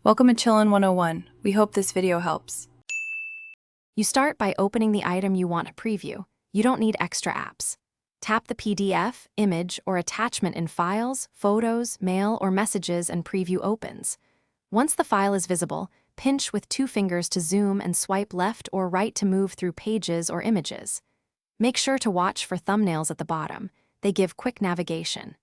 Welcome to Chillin' 101. We hope this video helps. You start by opening the item you want to preview. You don't need extra apps. Tap the PDF, image, or attachment in Files, Photos, Mail, or Messages and Preview opens. Once the file is visible, pinch with 2 fingers to zoom and swipe left or right to move through pages or images. Make sure to watch for thumbnails at the bottom. They give quick navigation.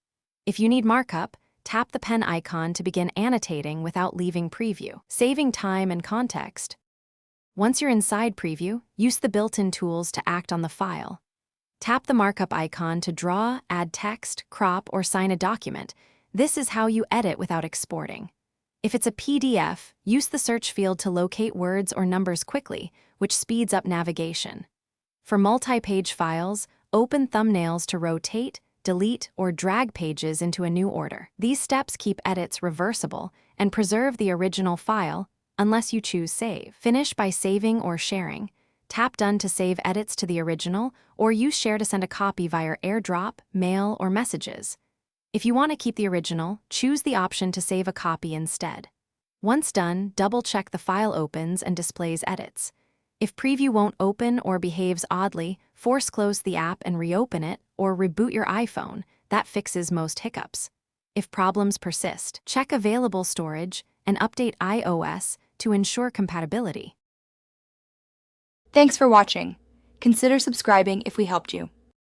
If you need markup, tap the pen icon to begin annotating without leaving preview, saving time and context. Once you're inside preview, use the built-in tools to act on the file. Tap the markup icon to draw, add text, crop, or sign a document. This is how you edit without exporting. If it's a PDF, use the search field to locate words or numbers quickly, which speeds up navigation. For multi-page files, open thumbnails to rotate, delete, or drag pages into a new order. These steps keep edits reversible and preserve the original file, unless you choose Save. Finish by saving or sharing. Tap Done to save edits to the original, or use Share to send a copy via AirDrop, Mail, or Messages. If you want to keep the original, choose the option to save a copy instead. Once done, double-check the file opens and displays edits. If Preview won't open or behaves oddly, force close the app and reopen it, or reboot your iPhone. That fixes most hiccups. If problems persist, check available storage and update iOS to ensure compatibility. Thanks for watching. Consider subscribing if we helped you.